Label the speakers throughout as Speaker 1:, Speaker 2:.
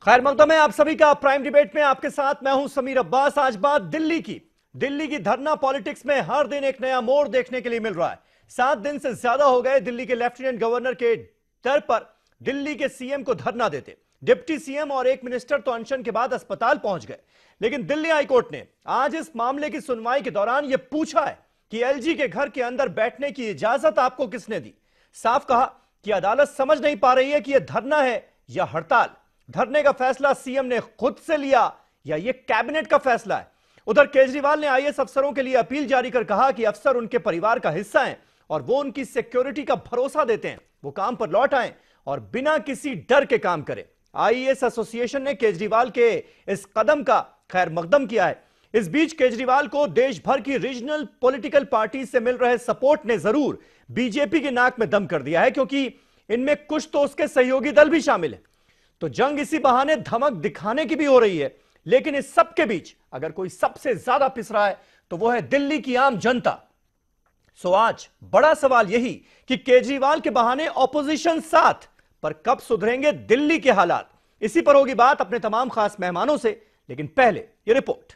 Speaker 1: खैर मकदम है आप सभी का प्राइम डिबेट में आपके साथ मैं हूं समीर अब्बास। आज बात दिल्ली की धरना पॉलिटिक्स में हर दिन एक नया मोड़ देखने के लिए मिल रहा है। 7 दिन से ज्यादा हो गए दिल्ली के लेफ्टिनेंट गवर्नर के दर पर दिल्ली के सीएम को धरना देते। डिप्टी सीएम और एक मिनिस्टर तो अनशन के बाद अस्पताल पहुंच गए, लेकिन दिल्ली हाईकोर्ट ने आज इस मामले की सुनवाई के दौरान यह पूछा है कि एलजी के घर के अंदर बैठने की इजाजत आपको किसने दी। साफ कहा कि अदालत समझ नहीं पा रही है कि यह धरना है या हड़ताल। धरने का फैसला सीएम ने खुद से लिया या यह कैबिनेट का फैसला है। उधर केजरीवाल ने आईएएस अफसरों के लिए अपील जारी कर कहा कि अफसर उनके परिवार का हिस्सा हैं और वो उनकी सिक्योरिटी का भरोसा देते हैं। वो काम पर लौट आए और बिना किसी डर के काम करें। आईएएस एसोसिएशन ने केजरीवाल के इस कदम का खैर मकदम किया है। इस बीच केजरीवाल को देश भर की रीजनल पॉलिटिकल पार्टी से मिल रहे सपोर्ट ने जरूर बीजेपी के नाक में दम कर दिया है, क्योंकि इनमें कुछ तो उसके सहयोगी दल भी शामिल है। तो जंग इसी बहाने धमक दिखाने की भी हो रही है। लेकिन इस सब के बीच अगर कोई सबसे ज्यादा पिस रहा है तो वो है दिल्ली की आम जनता। सो आज बड़ा सवाल यही कि केजरीवाल के बहाने ऑपोजिशन साथ, पर कब सुधरेंगे दिल्ली के हालात। इसी पर होगी बात अपने तमाम खास मेहमानों से, लेकिन पहले ये रिपोर्ट।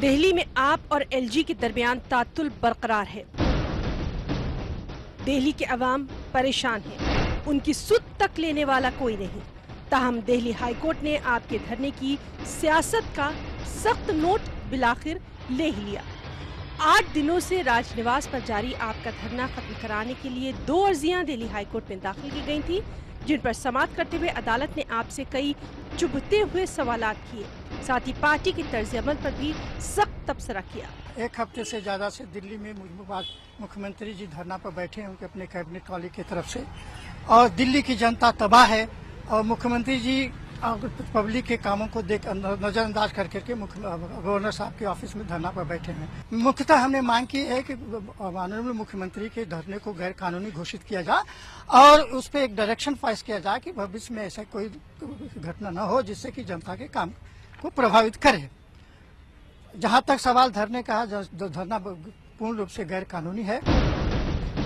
Speaker 2: दिल्ली में आप और एलजी के दरमियान तातुल बरकरार है। दिल्ली के अवाम परेशान है, उनकी सुध तक लेने वाला कोई नहीं। ताहम दिल्ली हाईकोर्ट ने आपके धरने की सियासत का सख्त नोट बिलाखिर ले ही लिया। 8 दिनों से राजनिवास पर जारी आपका धरना खत्म कराने के लिए 2 अर्जियां दिल्ली हाईकोर्ट में दाखिल की गई थी, जिन पर समाअत करते हुए अदालत ने आपसे कई चुभते हुए सवालात किए। साथ ही पार्टी के तर्ज अमल पर भी सख्त तबसरा किया।
Speaker 3: 1 हफ्ते से ज़्यादा से दिल्ली में मुख्यमंत्री जी धरना पर बैठे हैं उनके अपने कैबिनेट वाले की तरफ से, और दिल्ली की जनता तबाह है। और मुख्यमंत्री जी पब्लिक के कामों को देख नजरअंदाज कर करके गवर्नर साहब के ऑफिस में धरना पर बैठे हैं। मुख्यतः हमने मांग की है कि माननीय मुख्यमंत्री के धरने को गैर कानूनी घोषित किया जाए और उस पर एक डायरेक्शन पास किया जाए कि भविष्य में ऐसा कोई घटना न हो जिससे कि जनता के काम को प्रभावित करे। जहां तक सवाल धरने का, धरना पूर्ण रूप से गैर कानूनी है।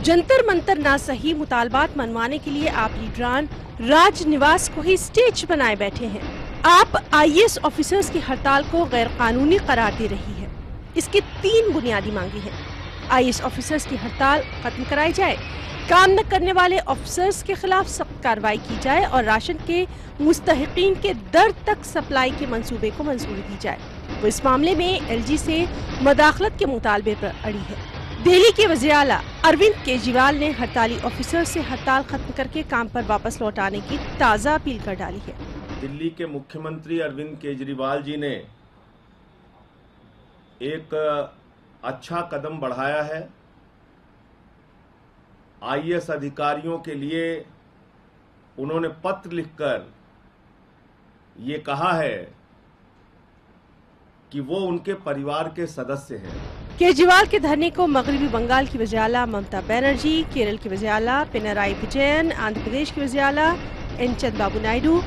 Speaker 2: जंतर मंतर ना सही मुतालबात मनवाने के लिए आप लीडरान राजनिवास को ही स्टेज बनाए बैठे हैं। आप आईएएस ऑफिसर्स की हड़ताल को गैर कानूनी करार दे रही है। इसकी 3 बुनियादी मांगे हैं। आईएएस ऑफिसर्स की हड़ताल खत्म कराई जाए, काम न करने वाले ऑफिसर्स के खिलाफ सख्त कार्रवाई की जाए और राशन के मुस्तहिकीन के दर तक सप्लाई के मंसूबे को मंजूरी दी जाए। वो इस मामले में एलजी से मदाखलत के मुतालबे पर अड़ी है। दिल्ली के वज़ीर आला अरविंद केजरीवाल ने हड़ताली ऑफिसर से हड़ताल खत्म करके काम पर वापस लौटाने की ताज़ा अपील कर डाली है।
Speaker 4: दिल्ली के मुख्यमंत्री अरविंद केजरीवाल जी ने एक अच्छा कदम बढ़ाया है। आईएएस अधिकारियों के लिए उन्होंने पत्र लिखकर ये कहा है कि वो उनके परिवार के सदस्य हैं।
Speaker 2: केजरीवाल के धरने को मगरबी बंगाल की वज़ीर आला ममता बनर्जी, केरल की वज़ीर आला पिनराई विजयन, आंध्र प्रदेश की वज़ीर आला एन चंद्रबाबू नायडू,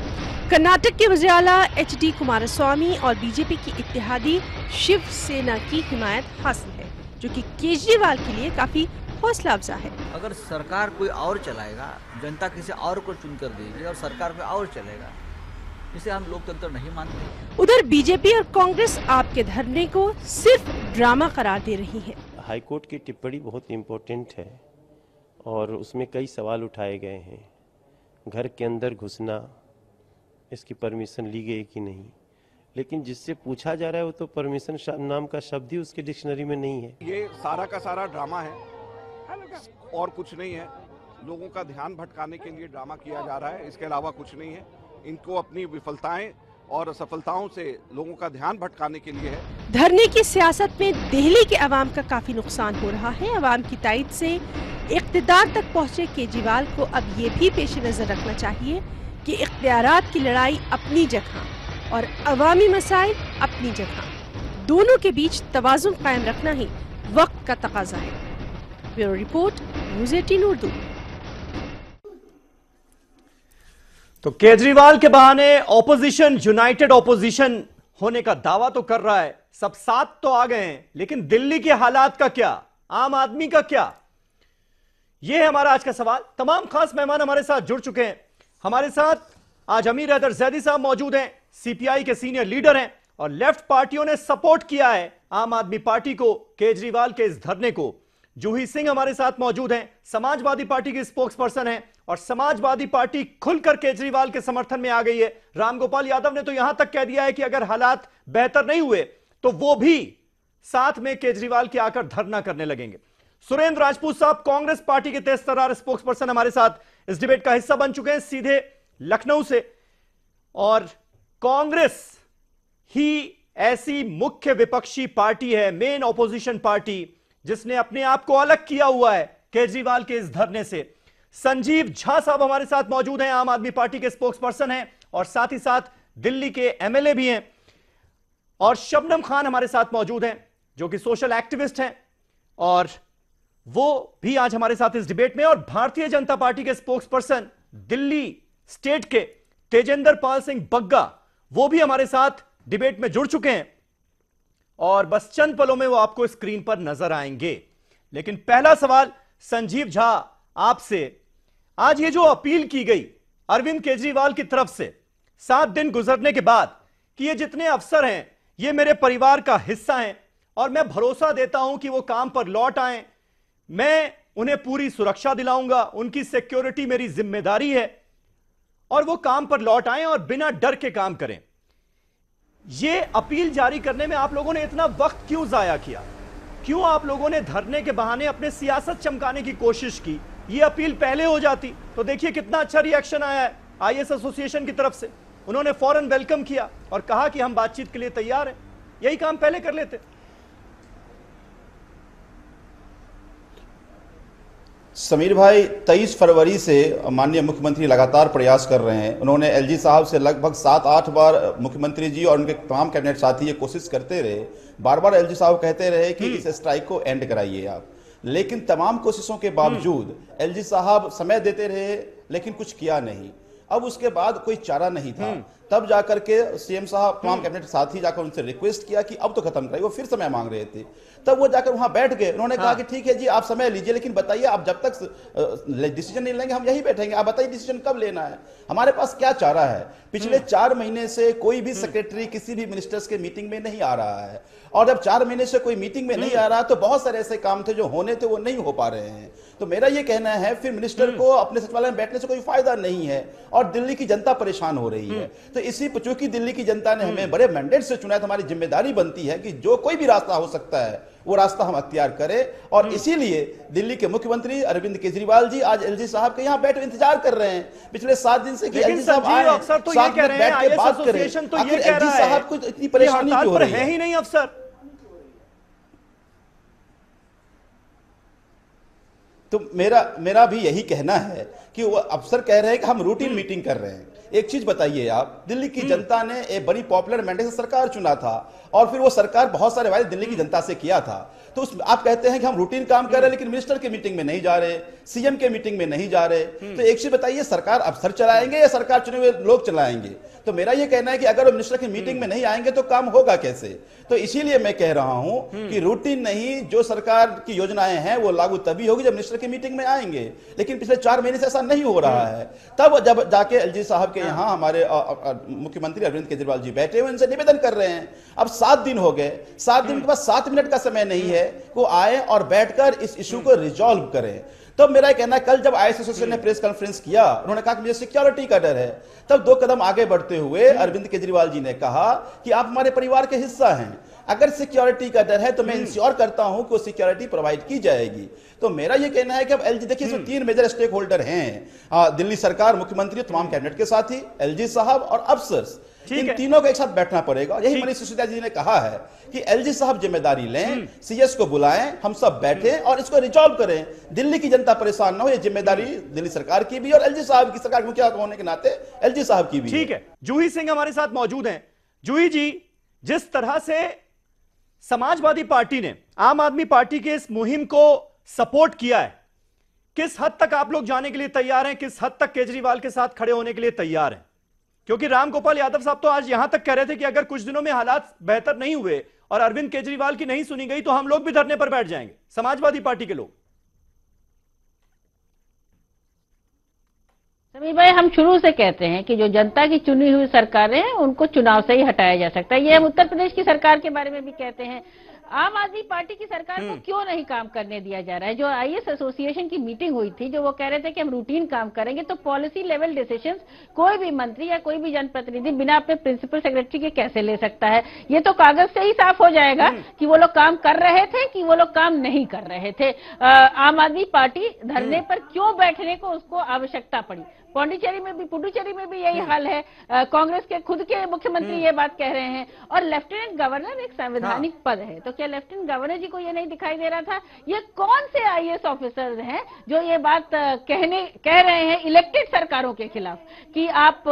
Speaker 2: कर्नाटक के वज़ीर आला एचडी कुमारस्वामी और बीजेपी की इत्तेहादी शिवसेना की हिमायत हासिल है, जो कि केजरीवाल के लिए काफी हौसला अफजा है।
Speaker 5: अगर सरकार कोई और चलाएगा, जनता किसी और को चुन कर देगी और सरकार कोई और चलेगा, इसे हम लोकतंत्र नहीं मानते।
Speaker 2: उधर बीजेपी और कांग्रेस आपके धरने को सिर्फ ड्रामा करार दे रही है।
Speaker 6: हाईकोर्ट की टिप्पणी बहुत इम्पोर्टेंट है और उसमें कई सवाल उठाए गए हैं। घर के अंदर घुसना, इसकी परमिशन ली गई कि नहीं, लेकिन जिससे पूछा जा रहा है वो तो परमिशन नाम का शब्द ही उसके डिक्शनरी में नहीं है।
Speaker 7: ये सारा का सारा ड्रामा है और कुछ नहीं है। लोगों का ध्यान भटकाने के लिए ड्रामा किया जा रहा है, इसके अलावा कुछ नहीं है। इनको अपनी विफलताएं और असफलताओं से लोगों का ध्यान भटकाने के लिए है।
Speaker 2: धरने की सियासत में दिल्ली के अवाम का काफी नुकसान हो रहा है। अवाम की तायद से इख्तिदार तक पहुंचे केजरीवाल को अब ये भी पेश नजर रखना चाहिए कि इख्तियारात की लड़ाई अपनी जगह और अवामी मसाइल अपनी जगह, दोनों के बीच तवाज़ुन कायम रखना ही वक्त का तकाजा है। Bureau report, news 18 Urdu.
Speaker 1: तो केजरीवाल के बहाने ऑपोजिशन यूनाइटेड ऑपोजिशन होने का दावा तो कर रहा है, सब साथ तो आ गए हैं, लेकिन दिल्ली के हालात का क्या, आम आदमी का क्या? यह है हमारा आज का सवाल। तमाम खास मेहमान हमारे साथ जुड़ चुके हैं। हमारे साथ आज अमीर हैदर जैदी साहब मौजूद हैं, सीपीआई के सीनियर लीडर हैं और लेफ्ट पार्टियों ने सपोर्ट किया है आम आदमी पार्टी को, केजरीवाल के इस धरने को। जूही सिंह हमारे साथ मौजूद हैं, समाजवादी पार्टी की स्पोक्स पर्सन है और समाजवादी पार्टी खुलकर केजरीवाल के समर्थन में आ गई है। रामगोपाल यादव ने तो यहां तक कह दिया है कि अगर हालात बेहतर नहीं हुए तो वो भी साथ में केजरीवाल के आकर धरना करने लगेंगे। सुरेंद्र राजपूत साहब कांग्रेस पार्टी के तेज तर्रार स्पोक्स पर्सन हमारे साथ इस डिबेट का हिस्सा बन चुके हैं, सीधे लखनऊ से। और कांग्रेस ही ऐसी मुख्य विपक्षी पार्टी है, मेन ऑपोजिशन पार्टी, जिसने अपने आप को अलग किया हुआ है केजरीवाल के इस धरने से। संजीव झा साहब हमारे साथ मौजूद हैं, आम आदमी पार्टी के स्पोक्स पर्सन हैं और साथ ही साथ दिल्ली के एमएलए भी हैं। और शबनम खान हमारे साथ मौजूद हैं जो कि सोशल एक्टिविस्ट हैं और वो भी आज हमारे साथ इस डिबेट में। और भारतीय जनता पार्टी के स्पोक्स पर्सन दिल्ली स्टेट के तेजेंद्र पाल सिंह बग्गा, वो भी हमारे साथ डिबेट में जुड़ चुके हैं और बस चंद पलों में वो आपको स्क्रीन पर नजर आएंगे। लेकिन पहला सवाल संजीव झा आपसे, आज ये जो अपील की गई अरविंद केजरीवाल की तरफ से 7 दिन गुजरने के बाद कि ये जितने अफसर हैं ये मेरे परिवार का हिस्सा हैं और मैं भरोसा देता हूं कि वो काम पर लौट आएं, मैं उन्हें पूरी सुरक्षा दिलाऊंगा, उनकी सिक्योरिटी मेरी जिम्मेदारी है और वो काम पर लौट आएं और बिना डर के काम करें। ये अपील जारी करने में आप लोगों ने इतना वक्त क्यों जाया किया? क्यों आप लोगों ने धरने के बहाने अपने सियासत चमकाने की कोशिश की? ये अपील पहले हो जाती तो देखिए कितना अच्छा रिएक्शन आया है आईएएस एसोसिएशन की तरफ से। उन्होंने फौरन वेलकम किया और कहा कि हम बातचीत के लिए तैयार हैं। यही काम पहले कर लेते।
Speaker 8: समीर भाई, 23 फरवरी से माननीय मुख्यमंत्री लगातार प्रयास कर रहे हैं। उन्होंने एलजी साहब से लगभग 7-8 बार मुख्यमंत्री जी और उनके तमाम कैबिनेट साथी ये कोशिश करते रहे, बार बार एलजी साहब कहते रहे कि इस स्ट्राइक को एंड कराइए आप, लेकिन तमाम कोशिशों के बावजूद एलजी साहब समय देते रहे लेकिन कुछ किया नहीं। अब उसके बाद कोई चारा नहीं था, तब जाकर के सीएम साहब तमाम कैबिनेट साथी जाकर उनसे रिक्वेस्ट किया कि अब तो खत्म कराइए। वो फिर समय मांग रहे थे, तब वो जाकर वहां बैठ गए। उन्होंने कहा कि ठीक है जी, आप समय लीजिए, लेकिन बताइए आप जब तक डिसीजन नहीं लेंगे हम यही बैठेंगे, आप बताइए डिसीजन कब लेना है, हमारे पास क्या चारा है। पिछले 4 महीने से कोई भी सेक्रेटरी किसी भी मिनिस्टर्स के मीटिंग में नहीं आ रहा है और जब 4 महीने से कोई मीटिंग में नहीं आ रहा तो बहुत सारे ऐसे काम थे जो होने थे वो नहीं हो पा रहे हैं। तो मेरा ये कहना है फिर मिनिस्टर को अपने सचिवालय में बैठने से कोई फायदा नहीं है और दिल्ली की जनता परेशान हो रही है। तो इसी चूंकि दिल्ली की जनता ने हमें बड़े मैंडेट से चुना है तो हमारी जिम्मेदारी बनती है कि जो कोई भी रास्ता हो सकता है वो रास्ता हम अख्तियार करें। और इसीलिए दिल्ली के मुख्यमंत्री अरविंद केजरीवाल जी आज एलजी साहब के यहाँ बैठे इंतजार कर रहे हैं पिछले 7 दिन से कि एलजी साहब आए,
Speaker 1: अफसर तो ये कह रहे हैं, आईएएस एसोसिएशन तो ये कह रहा है
Speaker 8: साहब को इतनी परेशानी क्यों हो रही
Speaker 1: है ही नहीं अफसर।
Speaker 8: तो मेरा भी यही कहना है कि वो अफसर कह रहे हैं कि हम रूटीन मीटिंग कर रहे हैं। एक चीज बताइए आप, दिल्ली की जनता ने एक बड़ी पॉपुलर मैंडेट से सरकार चुना था और फिर वो सरकार बहुत सारे वायदे दिल्ली की जनता से किया था। तो आप कहते हैं कि हम रूटीन काम कर रहे हैं लेकिन मिनिस्टर के मीटिंग में नहीं जा रहे, सीएम के मीटिंग में नहीं जा रहे। तो एक चीज बताइए, सरकार अफसर चलाएंगे या सरकार चुने हुए लोग चलाएंगे? तो मेरा ये कहना है कि अगर वो मिनिस्टर की मीटिंग में नहीं आएंगे तो काम होगा कैसे? तो इसीलिए मैं कह रहा हूं कि रूटीन नहीं, जो सरकार की योजनाएं हैं वो लागू तभी होगी जब मिनिस्टर की मीटिंग में आएंगे। लेकिन पिछले 4 महीने से ऐसा नहीं हो रहा है। तब जब जाके एलजी साहब के यहाँ हमारे मुख्यमंत्री अरविंद केजरीवाल जी बैठे हुए उनसे निवेदन कर रहे हैं। अब 7 दिन हो गए, 7 दिन के बाद 7 मिनट का समय नहीं है, वो आए और बैठकर इस इशू को रिजॉल्व करें। तो मेरा कहना है, कल जब आईएएस एसोसिएशन ने प्रेस कॉन्फ्रेंस किया, उन्होंने कहा कि मुझे सिक्योरिटी का डर है। तब 2 कदम आगे बढ़ते हुए अरविंद केजरीवाल जी ने कहा कि आप हमारे परिवार के हिस्सा हैं, अगर सिक्योरिटी का डर है तो मैं इंश्योर करता हूं कि वो सिक्योरिटी प्रोवाइड की जाएगी। तो मेरा ये कहना है कि अब एलजी, देखिए इसमें 3 मेजर स्टेक होल्डर हैं, दिल्ली सरकार, मुख्यमंत्री, तमाम कैबिनेट के साथी, एलजी साहब और अफसर्स, इन तीनों को एक साथ बैठना पड़ेगा। यही मनीष सिसोदिया जी ने कहा है कि एलजी साहब जिम्मेदारी लें, सीएस को बुलाएं, हम सब बैठें और इसको रिजॉल्व करें। दिल्ली की जनता परेशान ना हो, ये जिम्मेदारी दिल्ली सरकार की भी और एलजी साहब की, सरकार मुखिया होने के नाते एलजी साहब की भी।
Speaker 1: ठीक है, जूही सिंह हमारे साथ मौजूद हैं। जूही जी, जिस तरह से समाजवादी पार्टी ने आम आदमी पार्टी के इस मुहिम को सपोर्ट किया है, किस हद तक आप लोग जाने के लिए तैयार हैं, किस हद तक केजरीवाल के साथ खड़े होने के लिए तैयार हैं? क्योंकि रामगोपाल यादव साहब तो आज यहां तक कह रहे थे कि अगर कुछ दिनों में हालात बेहतर नहीं हुए और अरविंद केजरीवाल की नहीं सुनी गई तो हम लोग भी धरने पर बैठ जाएंगे, समाजवादी पार्टी के लोग।
Speaker 9: समीर भाई, हम शुरू से कहते हैं कि जो जनता की चुनी हुई सरकारें हैं उनको चुनाव से ही हटाया जा सकता है। ये हम उत्तर प्रदेश की सरकार के बारे में भी कहते हैं। आम आदमी पार्टी की सरकार को क्यों नहीं काम करने दिया जा रहा है? जो आईएएस एसोसिएशन की मीटिंग हुई थी, जो वो कह रहे थे कि हम रूटीन काम करेंगे, तो पॉलिसी लेवल डिसीजंस कोई भी मंत्री या कोई भी जनप्रतिनिधि बिना अपने प्रिंसिपल सेक्रेटरी के कैसे ले सकता है? ये तो कागज से ही साफ हो जाएगा कि वो लोग काम कर रहे थे कि वो लोग काम नहीं कर रहे थे। आम आदमी पार्टी धरने पर क्यों बैठने को उसको आवश्यकता पड़ी? पुडुचेरी में भी यही हाल है। कांग्रेस के खुद के मुख्यमंत्री ये बात कह रहे हैं। और लेफ्टिनेंट गवर्नर एक संवैधानिक पद है, तो क्या लेफ्टिनेंट गवर्नर जी को ये नहीं दिखाई दे रहा था? ये कौन से आईएएस ऑफिसर्स हैं जो ये बात कह रहे हैं इलेक्टेड सरकारों के खिलाफ कि आप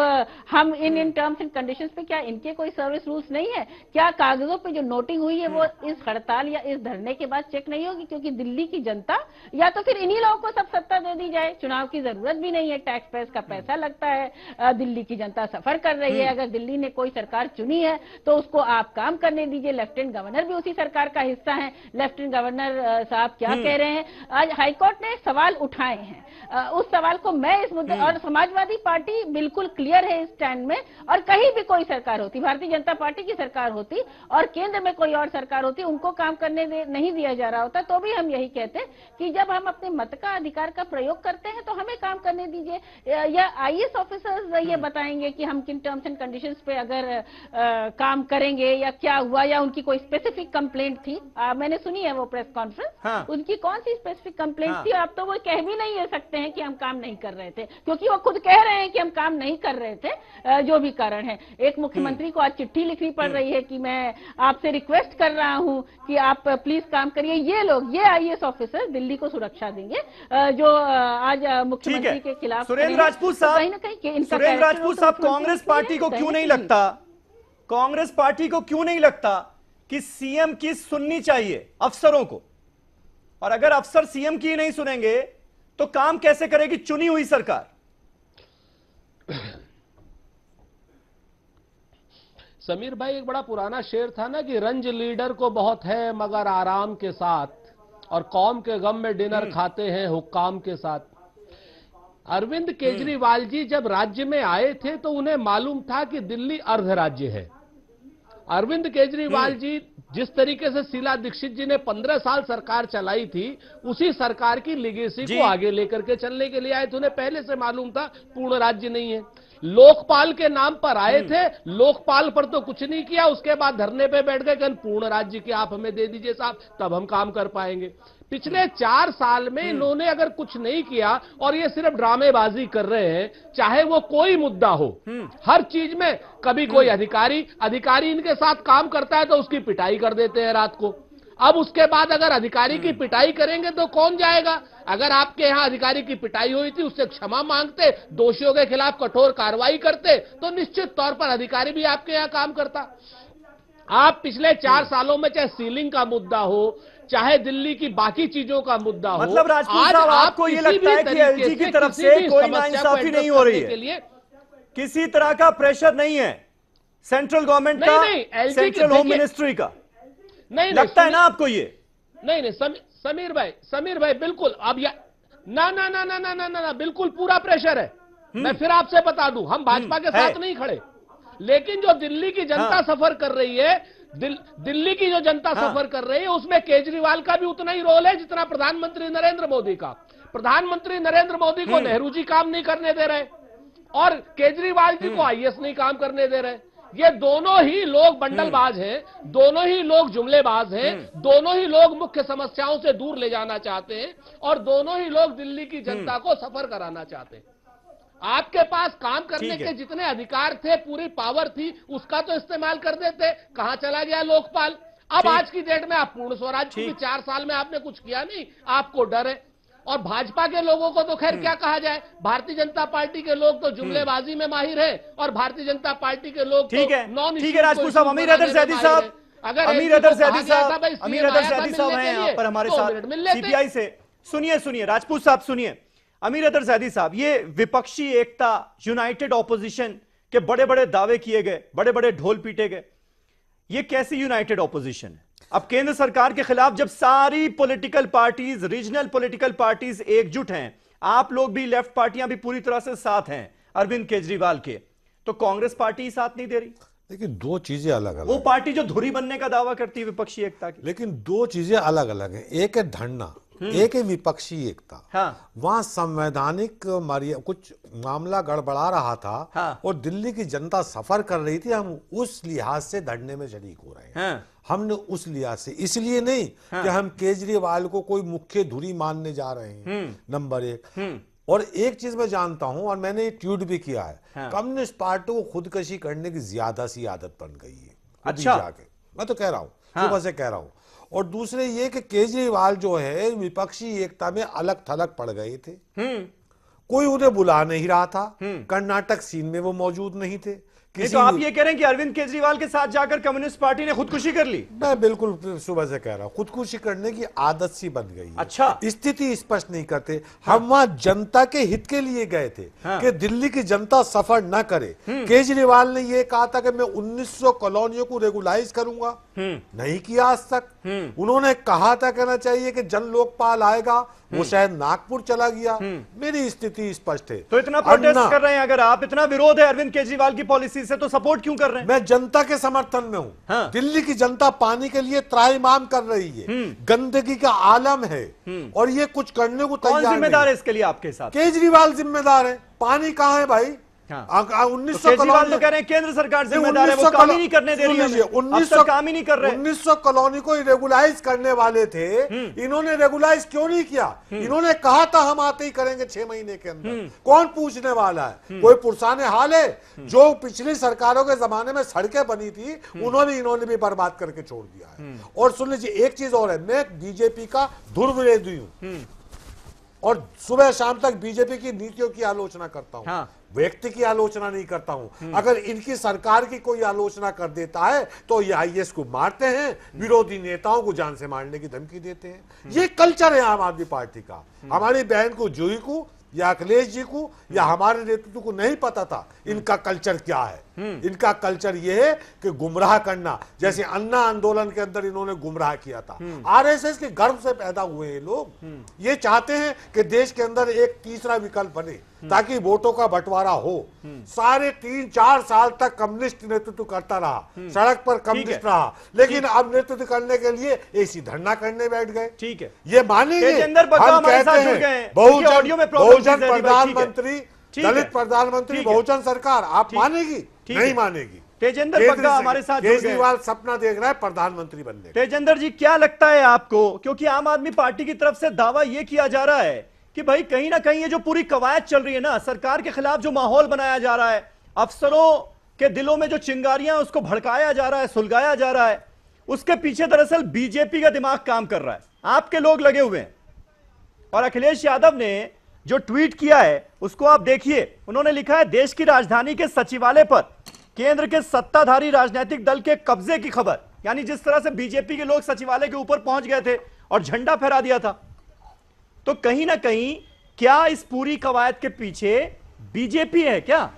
Speaker 9: हम इन टर्म्स एंड कंडीशंस पे, क्या इनके कोई सर्विस रूल्स नहीं है? क्या कागजों पे जो नोटिंग हुई है वो इस हड़ताल या इस धरने के बाद चेक नहीं होगी? क्योंकि दिल्ली की जनता, या तो फिर इन्हीं लोगों को सब सत्ता दे दी जाए, चुनाव की जरूरत भी नहीं है, टैक्स पेयर्स का पैसा लगता है, दिल्ली की जनता सफर कर रही है। अगर दिल्ली ने कोई सरकार चुनी है तो उसको आप काम करने दीजिए। लेफ्टिनेंट गवर्नर भी उसी सरकार का हिस्सा है। लेफ्टिनेंट गवर्नर साहब क्या कह रहे हैं? आज हाईकोर्ट ने सवाल उठाए हैं, उस सवाल को मैं इस मुद्दे, और समाजवादी पार्टी बिल्कुल क्लियर है इस स्टैंड में, और कहीं भी कोई सरकार होती, भारतीय जनता पार्टी की सरकार होती और केंद्र में कोई और सरकार होती, उनको काम करने नहीं दिया जा रहा होता, तो भी हम यही कहते कि जब हम अपने मत का अधिकार का प्रयोग करते हैं तो हमें काम करने दीजिए। या आईएएस ऑफिसर्स ये बताएंगे कि हम किन टर्म्स एंड कंडीशंस पे अगर काम करेंगे या क्या हुआ, या उनकी कोई स्पेसिफिक कंप्लेंट थी। मैंने सुनी है वो प्रेस कॉन्फ्रेंस, उनकी कौन सी स्पेसिफिक कंप्लेंट थी? आप तो वो कह भी नहीं सकते हैं कि हम काम नहीं कर रहे थे, क्योंकि वो खुद कह रहे हैं कि हम काम नहीं कर रहे थे, जो भी कारण है। एक मुख्यमंत्री को आज चिट्ठी लिखनी पड़ रही है कि मैं आपसे रिक्वेस्ट कर रहा हूं कि आप प्लीज काम करिए। ये लोग, ये आईएएस ऑफिसर दिल्ली को सुरक्षा देंगे, जो आज मुख्यमंत्री के खिलाफ।
Speaker 1: सुरेंद्र राजपूत साहब, सुरेंद्र राजपूत साहब, कांग्रेस पार्टी को क्यों नहीं लगता, कांग्रेस पार्टी को क्यों नहीं लगता कि सीएम की सुननी चाहिए अफसरों को? और अगर अफसर सीएम की नहीं सुनेंगे तो काम कैसे करेगी चुनी हुई सरकार?
Speaker 10: समीर भाई, एक बड़ा पुराना शेर था ना कि रंज लीडर को बहुत है मगर आराम के साथ, और कौम के गम में डिनर खाते हैं हुक्काम के साथ। अरविंद केजरीवाल जी जब राज्य में आए थे तो उन्हें मालूम था कि दिल्ली अर्ध राज्य है। अरविंद केजरीवाल जी जिस तरीके से शीला दीक्षित जी ने 15 साल सरकार चलाई थी, उसी सरकार की लिगेसी को आगे लेकर के चलने के लिए आए थे। उन्हें पहले से मालूम था पूर्ण राज्य नहीं है। लोकपाल के नाम पर आए थे, लोकपाल पर तो कुछ नहीं किया, उसके बाद धरने पे बैठ गए कि पूर्ण राज्य की आप हमें दे दीजिए साहब, तब हम काम कर पाएंगे। पिछले 4 साल में इन्होंने अगर कुछ नहीं किया और ये सिर्फ ड्रामेबाजी कर रहे हैं, चाहे वो कोई मुद्दा हो, हर चीज में कभी कोई अधिकारी इनके साथ काम करता है तो उसकी पिटाई कर देते हैं रात को। अब उसके बाद अगर अधिकारी की पिटाई करेंगे तो कौन जाएगा? अगर आपके यहां अधिकारी की पिटाई हुई थी, उससे क्षमा मांगते, दोषियों के खिलाफ कठोर कार्रवाई करते, तो निश्चित तौर पर अधिकारी भी आपके यहां काम करता। आप पिछले 4 सालों में चाहे सीलिंग का मुद्दा हो, चाहे दिल्ली की बाकी चीजों का मुद्दा हो,
Speaker 1: मतलब राजपूत साहब, आपको ये लगता है कि एलजी की तरफ से कोई नाइंसाफी नहीं हो रही है, किसी तरह का प्रेशर नहीं है सेंट्रल गवर्नमेंट का, सेंट्रल होम मिनिस्ट्री का? नहीं लगता है ना आपको ये?
Speaker 10: नहीं, समीर भाई बिल्कुल। अब ना, बिल्कुल पूरा प्रेशर है। मैं फिर आपसे बता दूं, हम भाजपा के साथ नहीं खड़े, लेकिन जो दिल्ली की जनता सफर कर रही है, दिल्ली की जो जनता सफर कर रही है, उसमें केजरीवाल का भी उतना ही रोल है जितना प्रधानमंत्री नरेंद्र मोदी का। प्रधानमंत्री नरेंद्र मोदी को नेहरू जी काम नहीं करने दे रहे और केजरीवाल जी को आईएएस नहीं काम करने दे रहे। ये दोनों ही लोग बंडलबाज हैं, दोनों ही लोग जुमलेबाज हैं, दोनों ही लोग मुख्य समस्याओं से दूर ले जाना चाहते हैं और दोनों ही लोग दिल्ली की जनता को सफर कराना चाहते हैं। आपके पास काम करने के जितने अधिकार थे, पूरी पावर थी, उसका तो इस्तेमाल कर देते। कहां चला गया लोकपाल? अब आज की डेट में आप पूर्ण स्वराज की 4 साल में आपने कुछ किया नहीं, आपको डर है। और भाजपा के लोगों को तो खैर क्या कहा जाए, भारतीय जनता पार्टी के लोग तो जुमलेबाजी में माहिर है और भारतीय जनता पार्टी के लोग
Speaker 1: ठीक है राजपूत साहब। अमीर हैदर जैदी साहब, अमीर हैदर जैदी साहब हैं यहाँ पर हमारे साथ सीपीआई से। सुनिए राजपूत साहब, सुनिए। अमीर हैदर जैदी साहब, ये विपक्षी एकता, यूनाइटेड ऑपोजिशन के बड़े बड़े दावे किए गए, बड़े बड़े ढोल पीटे गए, ये कैसी यूनाइटेड ऑपोजिशन है? अब केंद्र सरकार के खिलाफ जब सारी political parties, regional political parties एकजुट हैं, आप लोग भी, लेफ्ट पार्टियां भी पूरी तरह से साथ हैं अरविंद केजरीवाल के, तो कांग्रेस पार्टी ही साथ नहीं दे रही।
Speaker 11: लेकिन दो चीजें अलग अलग,
Speaker 1: वो पार्टी जो धुरी बनने का दावा करती है विपक्षी एकता की,
Speaker 11: लेकिन दो चीजें अलग अलग है। एक है धरना, एक है विपक्षी एकता।
Speaker 1: हाँ।
Speaker 11: वहां संवैधानिक कुछ मामला गड़बड़ा रहा था।
Speaker 1: हाँ।
Speaker 11: और दिल्ली की जनता सफर कर रही थी, हम उस लिहाज से धरने में शरीक हो रहे हैं।
Speaker 1: हाँ।
Speaker 11: हमने उस लिहाज से, इसलिए नहीं कि हम केजरीवाल को कोई मुख्य धुरी मानने जा रहे हैं, नंबर एक। और एक चीज मैं जानता हूं, और मैंने ये ट्वीट भी किया है, कम्युनिस्ट पार्टी को खुदकशी करने की ज्यादा सी आदत बन गई है।
Speaker 1: अच्छा।
Speaker 11: जाके मैं तो कह रहा हूं, सुबह से कह रहा हूं। और दूसरे ये कि केजरीवाल जो है विपक्षी एकता में अलग थलग पड़ गए थे। कोई उन्हें बुला नहीं रहा था, कर्नाटक सीन में वो मौजूद नहीं थे।
Speaker 1: नहीं तो आप ये कह रहे हैं कि अरविंद केजरीवाल के साथ जाकर कम्युनिस्ट पार्टी ने खुदकुशी कर ली?
Speaker 11: मैं बिल्कुल सुबह से कह रहा हूं, खुदकुशी करने की आदत सी बन गई है।
Speaker 1: अच्छा।
Speaker 11: स्थिति स्पष्ट नहीं करते। हम वहां जनता के हित के लिए गए थे कि दिल्ली की जनता सफर न करे। केजरीवाल ने यह कहा था कि मैं 1900 कॉलोनियों को रेगुलाइज करूंगा, नहीं किया आज तक। उन्होंने कहा था, कहना चाहिए कि जन लोकपाल आएगा, वो शायद नागपुर चला गया। मेरी स्थिति स्पष्ट है।
Speaker 1: तो इतना प्रोटेस्ट कर रहे हैं, अगर आप इतना विरोध है अरविंद केजरीवाल की पॉलिसी से, तो सपोर्ट क्यों कर रहे हैं?
Speaker 11: मैं जनता के समर्थन में हूं। हाँ। दिल्ली की जनता पानी के लिए त्राहिमाम कर रही है, गंदगी का आलम है, और ये कुछ करने को तैयार नहीं।
Speaker 1: कौन जिम्मेदार है इसके लिए आपके साथ?
Speaker 11: केजरीवाल जिम्मेदार है। पानी कहां है भाई? 1900
Speaker 1: केजरीवाल तो कह रहे हैं केंद्र सरकार जिम्मेदार है, वो काम ही नहीं करने दे रही है। 1900 काम ही नहीं कर रहे।
Speaker 11: 1900 कॉलोनी को रेगुलाइज करने वाले थे, इन्होंने रेगुलाइज क्यों नहीं किया? इन्होंने कहा था हम आते ही करेंगे 6 महीने के अंदर। कौन पूछने वाला है? कोई पुरसाने हाल है? जो पिछली सरकारों के जमाने में सड़कें बनी थी, इन्होंने भी बर्बाद करके छोड़ दिया है। और सुन लीजिए, एक चीज और है, मैं बीजेपी का धुरविरोधी हूं, और सुबह शाम तक बीजेपी की नीतियों की आलोचना करता हूं। हाँ। व्यक्ति की आलोचना नहीं करता हूं। अगर इनकी सरकार की कोई आलोचना कर देता है तो ये आईएएस को मारते हैं, विरोधी नेताओं को जान से मारने की धमकी देते हैं। ये कल्चर है आम आदमी पार्टी का। हमारी बहन को, जूही को या अखिलेश जी को या हमारे नेतृत्व को नहीं पता था इनका कल्चर क्या है। इनका कल्चर यह है कि गुमराह करना, जैसे अन्ना आंदोलन के अंदर इन्होंने गुमराह किया था। आरएसएस के गर्भ से पैदा हुए हैं लोग। ये चाहते हैं कि देश के अंदर एक तीसरा विकल्प बने ताकि वोटों का बंटवारा हो। सारे 3-4 साल तक कम्युनिस्ट नेतृत्व करता रहा, सड़क पर कम्युनिस्ट रहा, लेकिन अब नेतृत्व करने के लिए ऐसी धरना करने बैठ गए।
Speaker 1: ठीक है,
Speaker 11: ये मानेंगे? हम कहते हैं बहुजन प्रधानमंत्री, दलित प्रधानमंत्री, बहुजन सरकार, आप मानेगी? नहीं मानेगी।
Speaker 1: तेजेंद्र बग्गा हमारे साथ,
Speaker 11: केजरीवाल सपना देख रहा है प्रधानमंत्री बनने।
Speaker 1: तेजेंद्र जी, क्या लगता है आपको, क्योंकि आम आदमी पार्टी की तरफ से दावा यह किया जा रहा है कि भाई कहीं ना कहीं ये जो पूरी कवायद चल रही है ना, सरकार के खिलाफ जो माहौल बनाया जा रहा है, अफसरों के दिलों में जो चिंगारियां उसको भड़काया जा रहा है, सुलगाया जा रहा है, उसके पीछे दरअसल बीजेपी का दिमाग काम कर रहा है, आपके लोग लगे हुए हैं। और अखिलेश यादव ने जो ट्वीट किया है उसको आप देखिए। उन्होंने लिखा है, देश की राजधानी के सचिवालय पर केंद्र के सत्ताधारी राजनीतिक दल के कब्जे की खबर। यानी जिस तरह से बीजेपी के लोग सचिवालय के ऊपर पहुंच गए थे और झंडा फहरा दिया था, तो कहीं ना कहीं क्या इस पूरी कवायद के पीछे बीजेपी है क्या?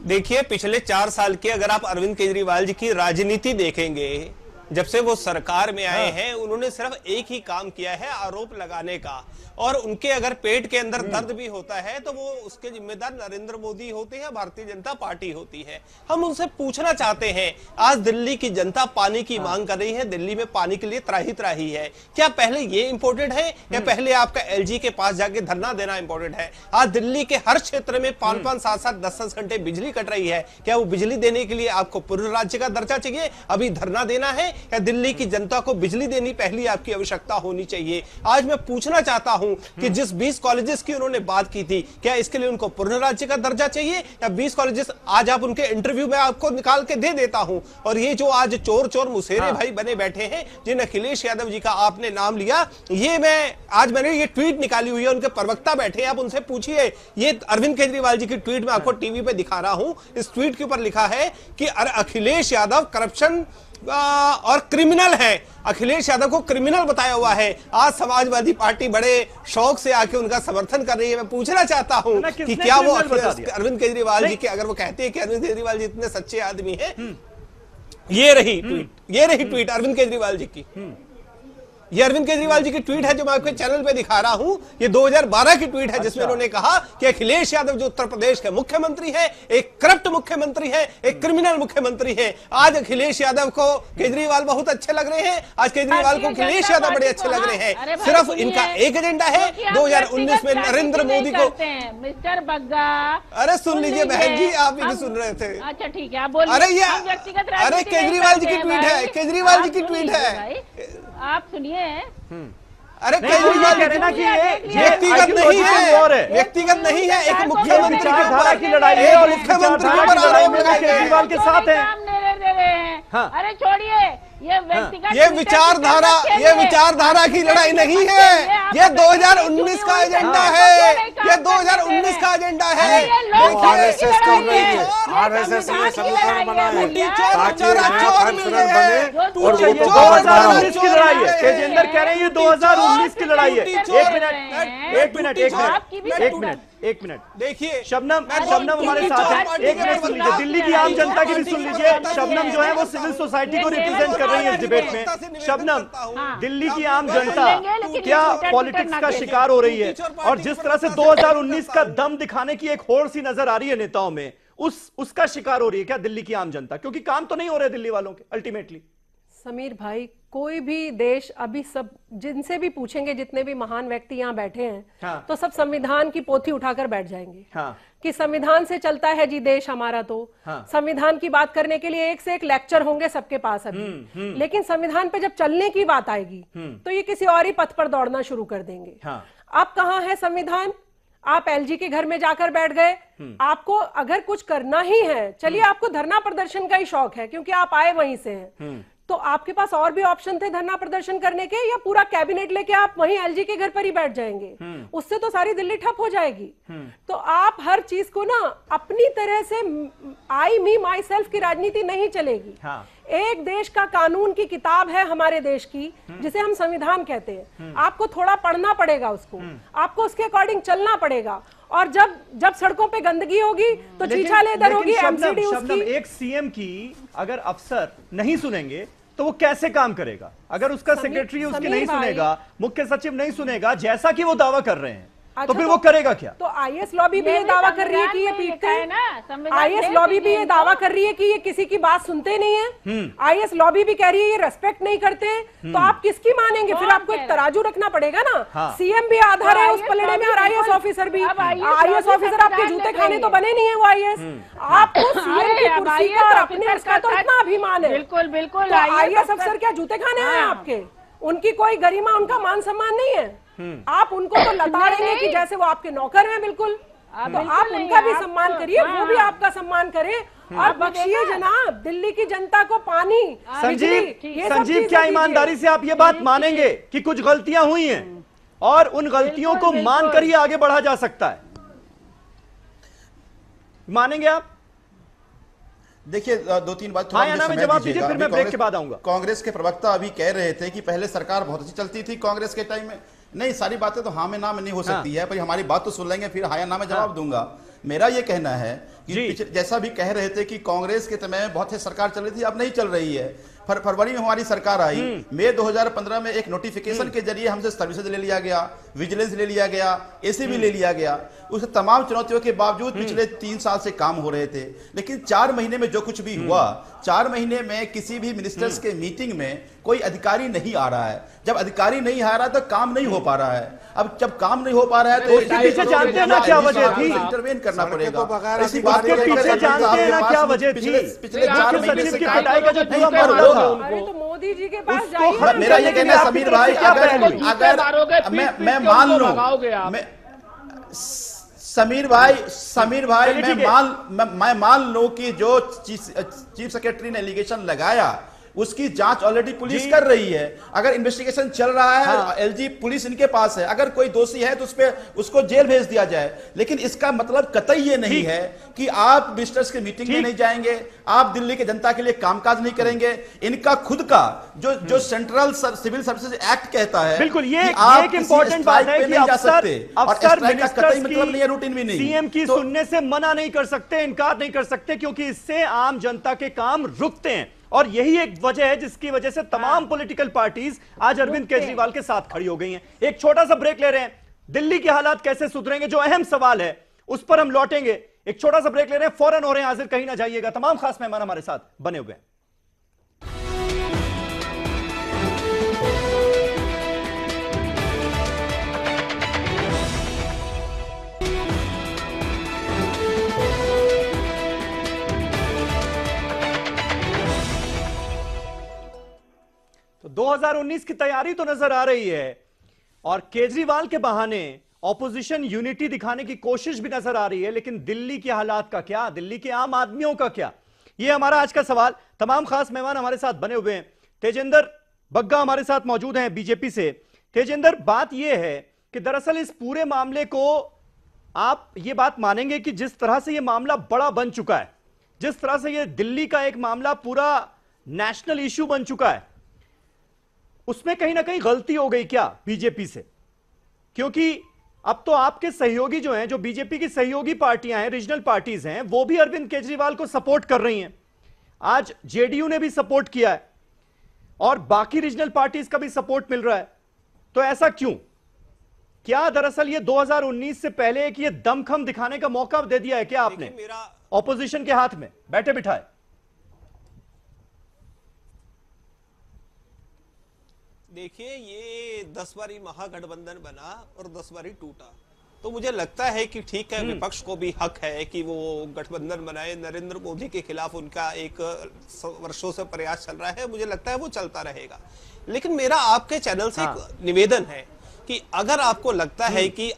Speaker 12: देखिए, पिछले 4 साल के अगर आप अरविंद केजरीवाल जी की राजनीति देखेंगे, जब से वो सरकार में आए हैं, उन्होंने सिर्फ एक ही काम किया है, आरोप लगाने का। और उनके अगर पेट के अंदर दर्द भी होता है तो वो उसके जिम्मेदार नरेंद्र मोदी होते हैं, भारतीय जनता पार्टी होती है। हम उनसे पूछना चाहते हैं, आज दिल्ली की जनता पानी की मांग कर रही है, दिल्ली में पानी के लिए त्राही त्राही है। क्या पहले ये इंपॉर्टेंट है या पहले आपका एलजी के पास जाके धरना देना इंपॉर्टेंट है? आज दिल्ली के हर क्षेत्र में 5-5, 7-7, 10-10 घंटे बिजली कट रही है। क्या वो बिजली देने के लिए आपको पूर्व राज्य का दर्जा चाहिए, अभी धरना देना है, या दिल्ली की जनता को बिजली देनी पहली आपकी आवश्यकता होनी चाहिए? आज मैं पूछना चाहता हूं कि जिस 20 कॉलेजेस की उन्होंने बात की थी, क्या इसके लिए उनको पूर्ण राज्य का दर्जा चाहिए, या 20 कॉलेजेस आज आप उनके इंटरव्यू में आपको निकाल के दे देता हूं। और ये जो आज चोर चोर मुसेरे भाई बने बैठे हैं, जिन अखिलेश यादव जी का आपने नाम लिया, ये मैंने ये ट्वीट निकाली हुई है, उनके प्रवक्ता बैठे हैं, आप उनसे पूछिए। ये अरविंद केजरीवाल जी की ट्वीट में आपको टीवी पे दिखा रहा हूं। इस ट्वीट के ऊपर लिखा है कि अखिलेश यादव करप्शन और क्रिमिनल है। अखिलेश यादव को क्रिमिनल बताया हुआ है। आज समाजवादी पार्टी बड़े शौक से आके उनका समर्थन कर रही है। मैं पूछना चाहता हूं कि क्या वो अरविंद केजरीवाल जी के, अगर वो कहते हैं कि अरविंद केजरीवाल जी इतने सच्चे आदमी हैं, ये रही ट्वीट अरविंद केजरीवाल जी की। ये अरविंद केजरीवाल जी की ट्वीट है जो मैं आपके चैनल पे दिखा रहा हूं। ये 2012 की ट्वीट है जिसमें उन्होंने कहा कि अखिलेश यादव जो उत्तर प्रदेश के मुख्यमंत्री है, एक करप्ट मुख्यमंत्री है, एक क्रिमिनल मुख्यमंत्री है। आज अखिलेश यादव को केजरीवाल बहुत अच्छे लग रहे हैं, आज केजरीवाल को अखिलेश यादव बड़े अच्छे लग रहे हैं। सिर्फ इनका एक एजेंडा है 2019 में नरेंद्र मोदी को।
Speaker 9: मिस्टर बग्गा,
Speaker 12: अरे सुन लीजिए बहन जी, आप ही सुन रहे थे।
Speaker 9: अच्छा ठीक है, आप बोलिए।
Speaker 12: अरे ये अरे केजरीवाल जी की ट्वीट है, केजरीवाल जी की ट्वीट है,
Speaker 9: आप सुनिए।
Speaker 12: अरे केजरीवाल कह रहे ना कि ये व्यक्तिगत नहीं है, व्यक्तिगत नहीं है, एक मुख्यमंत्री
Speaker 1: विचारधारा की लड़ाई है और
Speaker 12: मुख्यमंत्री पर आरोप लगाए
Speaker 1: केजरीवाल के साथ है।
Speaker 9: अरे छोड़िए ये व्यक्तिगत,
Speaker 12: ये विचारधारा की लड़ाई नहीं है, ये 2019 का एजेंडा है, ये 2019 का एजेंडा है।
Speaker 11: आरएसएस कर रही है, आरएसएस ने समीकरण बनाए ताकि चोर मिल गए और वो
Speaker 1: 2019 की लड़ाई है। तेजेंद्र कह रहे हैं ये 2019 की लड़ाई है। एक मिनट
Speaker 12: देखिए,
Speaker 1: शबनम हमारे साथ है। एक मिनट सुन लीजिए, दिल्ली की आम जनता की भी सुन लीजिए। शबनम जो है वो सिविल सोसाइटी को रिप्रेजेंट कर रही है इस डिबेट में। शबनम, दिल्ली की आम जनता क्या पॉलिटिक्स का शिकार हो रही है? और जिस तरह से 2019 का दम दिखाने की एक होड़ सी नजर आ रही है नेताओं में, उसका शिकार हो रही है क्या दिल्ली की आम जनता? क्योंकि काम तो नहीं हो रहे दिल्ली वालों के अल्टीमेटली।
Speaker 13: समीर भाई, कोई भी देश अभी सब जिनसे भी पूछेंगे, जितने भी महान व्यक्ति यहाँ बैठे हैं, हाँ। तो सब संविधान की पोथी उठाकर बैठ जाएंगे, हाँ। कि संविधान से चलता है जी देश हमारा। तो हाँ। संविधान की बात करने के लिए एक से एक लेक्चर होंगे सबके पास अभी, लेकिन संविधान पे जब चलने की बात आएगी तो ये किसी और ही पथ पर दौड़ना शुरू कर देंगे। हाँ। अब कहाँ है संविधान? आप एलजी के घर में जाकर बैठ गए। आपको अगर कुछ करना ही है, चलिए आपको धरना प्रदर्शन का ही शौक है क्योंकि आप आए वहीं से हैं, तो आपके पास और भी ऑप्शन थे धरना प्रदर्शन करने के, या पूरा कैबिनेट लेके आप वहीं एलजी के घर पर ही बैठ जाएंगे? उससे तो सारी दिल्ली ठप हो जाएगी। तो आप हर चीज को ना अपनी तरह से आई मी माई सेल्फ की राजनीति नहीं चलेगी। हाँ। एक देश का कानून की किताब है हमारे देश की, जिसे हम संविधान कहते हैं। आपको थोड़ा पढ़ना पड़ेगा उसको, आपको उसके अकॉर्डिंग चलना पड़ेगा। और जब सड़कों पे गंदगी होगी तो छीछाले इधर होगी, एमसीडी उसकी।
Speaker 1: एक सीएम की अगर अफसर नहीं सुनेंगे तो वो कैसे काम करेगा? अगर उसका सेक्रेटरी उसकी नहीं सुनेगा, मुख्य सचिव नहीं सुनेगा, जैसा कि वो दावा कर रहे हैं, तो फिर वो करेगा क्या?
Speaker 13: तो आईएएस लॉबी भी ये दावा कर रही है कि ये पीटते हैं। आईएएस लॉबी भी ये दावा कर रही है कि ये किसी की बात सुनते नहीं है। आईएएस लॉबी भी कह रही है ये रेस्पेक्ट नहीं करते हैं। तो आप किसकी मानेंगे? फिर आपको एक तराजू रखना पड़ेगा ना। हाँ। सीएम भी आधार है उस पलड़े में और आईएएस ऑफिसर भी। आईएएस ऑफिसर आपके जूते खाने तो बने नहीं है वो आईएएस। आपको सीएम की कुर्सी का और अपने उसका तो इतना अभिमान है।
Speaker 9: बिल्कुल बिल्कुल।
Speaker 13: आईएएस अफसर क्या जूते खाने हैं आपके? उनकी कोई गरिमा, उनका मान सम्मान नहीं है। आप उनको तो लताड़ेंगे कि जैसे वो आपके नौकर हैं। बिल्कुल। तो आप उनका भी सम्मान करिए, वो भी आपका सम्मान करे और बख्शिए जनाब दिल्ली की जनता को पानी।
Speaker 1: संजीव, क्या ईमानदारी से आप ये बात मानेंगे कि कुछ गलतियां हुई हैं और उन गलतियों को मानकर ही आगे बढ़ा जा सकता है? मानेंगे आप?
Speaker 8: देखिए, दो तीन बात
Speaker 1: जवाब दीजिए, फिर मैं ब्रेक के बाद आऊंगा।
Speaker 8: कांग्रेस के प्रवक्ता अभी कह रहे थे कि पहले सरकार बहुत अच्छी चलती थी कांग्रेस के टाइम में। नहीं, सारी बातें तो हाँ में ना में नहीं हो सकती है, पर हमारी बात तो सुन लेंगे, फिर हाँ या ना में जवाब दूंगा। मेरा ये कहना है कि जैसा भी कह रहे थे कि कांग्रेस के समय बहुत से सरकार चल रही थी, अब नहीं चल रही है। फरवरी में हमारी सरकार आई, मई 2015 में एक नोटिफिकेशन के जरिए हमसे सर्विसेज ले लिया गया, विजिलेंस ले लिया गया, एसीबी ले लिया गया। उस तमाम चुनौतियों के बावजूद पिछले 3 साल से काम हो रहे थे, लेकिन 4 महीने में जो कुछ भी हुआ, 4 महीने में किसी भी मिनिस्टर्स के मीटिंग में कोई अधिकारी नहीं आ रहा है। जब अधिकारी नहीं आ रहा तो काम नहीं हो पा रहा है। अब जब काम नहीं हो पा रहा है तो
Speaker 1: जानते हैं ना क्या वजह थी?
Speaker 8: इंटरवेन करना पड़ेगा।
Speaker 1: इसी बात के पीछे जानते हैं ना क्या वजह थी?
Speaker 8: पिछले 4 महीने से
Speaker 1: पिटाई का जो पूरा मामला था,
Speaker 13: अरे तो मोदी जी के पास जाइए।
Speaker 8: मेरा ये कहना है समीर भाई, अगर मैं मान लूं, समीर भाई मैं मान लूं कि जो चीफ सेक्रेटरी ने एलिगेशन लगाया उसकी जांच ऑलरेडी पुलिस कर रही है। अगर इन्वेस्टिगेशन चल रहा है, एलजी पुलिस इनके पास है, अगर कोई दोषी है तो उसको जेल भेज दिया जाए। लेकिन इसका मतलब कतई ये नहीं है कि आप मिनिस्टर्स के मीटिंग में नहीं जाएंगे, आप दिल्ली की जनता के लिए कामकाज नहीं करेंगे। इनका खुद का जो सेंट्रल सिविल सर्विसेज एक्ट कहता है,
Speaker 1: बिल्कुल ये एक इंपॉर्टेंट बात है कि अफसर
Speaker 8: कतई मतलब नहीं है, रूटीन भी नहीं।
Speaker 1: सीएम की सुनने से मना नहीं कर सकते, इनकार नहीं कर सकते, क्योंकि इससे आम जनता के काम रुकते हैं। और यही एक वजह है जिसकी वजह से तमाम पॉलिटिकल पार्टीज आज अरविंद केजरीवाल के साथ खड़ी हो गई हैं। एक छोटा सा ब्रेक ले रहे हैं, दिल्ली के हालात कैसे सुधरेंगे जो अहम सवाल है उस पर हम लौटेंगे। एक छोटा सा ब्रेक ले रहे हैं, फौरन हो रहे हैं हाजिर, कहीं ना जाइएगा। तमाम खास मेहमान हमारे साथ बने हुए हैं। तो 2019 की तैयारी तो नजर आ रही है और केजरीवाल के बहाने ऑपोजिशन यूनिटी दिखाने की कोशिश भी नजर आ रही है, लेकिन दिल्ली के हालात का क्या, दिल्ली के आम आदमियों का क्या, यह हमारा आज का सवाल। तमाम खास मेहमान हमारे साथ बने हुए हैं। तेजेंद्र बग्गा हमारे साथ मौजूद हैं बीजेपी से। तेजेंद्र, बात यह है कि दरअसल इस पूरे मामले को आप ये बात मानेंगे कि जिस तरह से यह मामला बड़ा बन चुका है, जिस तरह से यह दिल्ली का एक मामला पूरा नेशनल इश्यू बन चुका है, उसमें कहीं ना कहीं गलती हो गई क्या बीजेपी से? क्योंकि अब तो आपके सहयोगी जो हैं, जो बीजेपी की सहयोगी पार्टियां हैं, रीजनल पार्टीज हैं, वो भी अरविंद केजरीवाल को सपोर्ट कर रही हैं। आज जेडीयू ने भी सपोर्ट किया है और बाकी रीजनल पार्टीज का भी सपोर्ट मिल रहा है। तो ऐसा क्यों? क्या दरअसल ये 2019 से पहले एक ये दमखम दिखाने का मौका दे दिया है क्या आपने ऑपोजिशन के हाथ में बैठे बिठाए?
Speaker 12: देखिए, ये 10 बारी महागठबंधन बना और 10 बारी टूटा, तो मुझे लगता है कि ठीक है, विपक्ष को भी हक है कि वो गठबंधन बनाए। नरेंद्र मोदी के खिलाफ उनका एक वर्षों से प्रयास चल रहा है, मुझे लगता है वो चलता रहेगा। लेकिन मेरा आपके चैनल से एक निवेदन है कि अगर आपको लगता है कि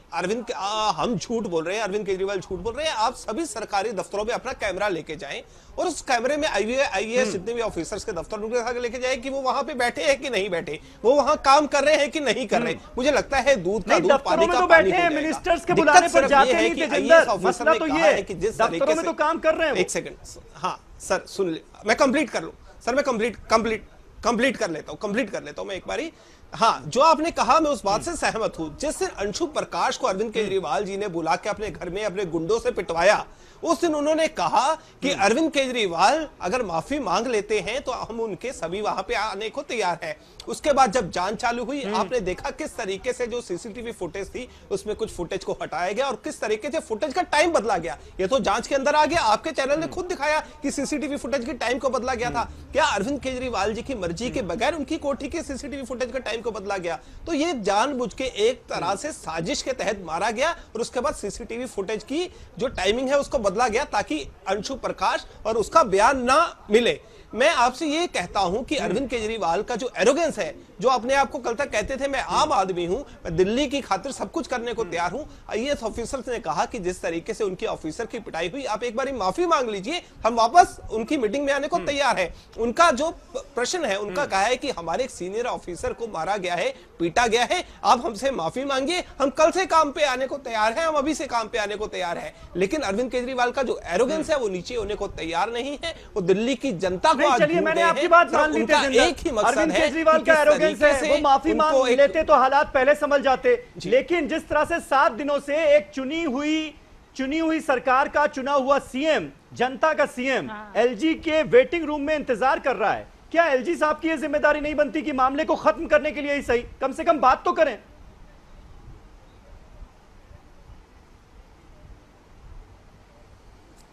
Speaker 12: हम झूठ बोल रहे हैं, अरविंद केजरीवाल झूठ बोल रहे हैं, आप सभी सरकारी दफ्तरों में अपना कैमरा लेके जाएं और उस कैमरे में आईएएस जितने भी ऑफिसर्स के दफ्तर उनके लेके जाए कि वो वहां पे बैठे हैं कि नहीं बैठे, वो वहां काम कर रहे हैं कि नहीं कर रहे। मुझे लगता है दूध का दूध, पानी का पानी हो जाएगा।
Speaker 1: मिनिस्टर्स के बुलाने पर जाते नहीं थे। मसला तो ये है कि जिस दफ्तरों में तो काम कर रहे हैं।
Speaker 12: एक सेकंड, हाँ सर सुन ले, मैं कंप्लीट कर लूं सर, मैं कंप्लीट कर लेता हूं मैं एक बारी। हाँ, जो आपने कहा मैं उस बात से सहमत हूं। जिस दिन अंशु प्रकाश को अरविंद केजरीवाल जी ने बुला के अपने घर में अपने गुंडों से पिटवाया, उस दिन उन्होंने कहा कि अरविंद केजरीवाल अगर माफी मांग लेते हैं तो हम उनके सभी वहां पे आने को तैयार हैं। उसके बाद जब जांच चालू हुई, आपने देखा किस तरीके से जो सीसीटीवी फुटेज थी उसमें कुछ फुटेज को हटाया गया और किस तरीके से फुटेज का टाइम बदला गया। ये तो जांच के अंदर आ गया, आपके चैनल ने खुद दिखाया कि सीसीटीवी फुटेज के टाइम को बदला गया था। क्या अरविंद केजरीवाल जी की मर्जी के बगैर उनकी कोठी के सीसीटीवी फुटेज का टाइम को बदला गया? तो ये जानबूझ के एक तरह से साजिश के तहत मारा गया और उसके बाद सीसीटीवी फुटेज की जो टाइमिंग है उसको बदला गया ताकि अंशु प्रकाश और उसका बयान ना मिले। मैं आपसे ये कहता हूं कि अरविंद केजरीवाल का जो एरोगेंस है, जो अपने आप को कल तक कहते थे मैं आम आदमी हूं, मैं दिल्ली की खातिर सब कुछ करने को तैयार हूं, आईएएस ऑफिसर्स ने कहा कि जिस तरीके से उनके ऑफिसर की पिटाई हुई, आप एक बार माफी मांग लीजिए, हम वापस उनकी मीटिंग में आने को तैयार है। उनका जो प्रश्न है, उनका कहा है कि हमारे एक सीनियर ऑफिसर को मारा गया है, पीटा गया है, आप हमसे माफी मांगिए, हम कल से काम पे आने को तैयार है, हम अभी से काम पे आने को तैयार है। लेकिन अरविंद केजरीवाल का जो एरोगेंस है वो नीचे होने को तैयार नहीं है। वो दिल्ली की जनता को
Speaker 1: चलिए, मैंने आपकी बात मान ली थी।
Speaker 12: एक ही मकसद
Speaker 1: अरविंद
Speaker 12: है,
Speaker 1: केजरीवाल का एरोगेंस है, वो माफी मांग लेते तो हालात पहले समझ जाते। लेकिन जिस तरह से 7 दिनों से एक चुनी हुई सरकार का चुना हुआ सीएम, जनता का सीएम एलजी के वेटिंग रूम में इंतजार कर रहा है, क्या एलजी साहब की यह जिम्मेदारी नहीं बनती कि मामले को खत्म करने के लिए ही सही कम से कम बात तो करें?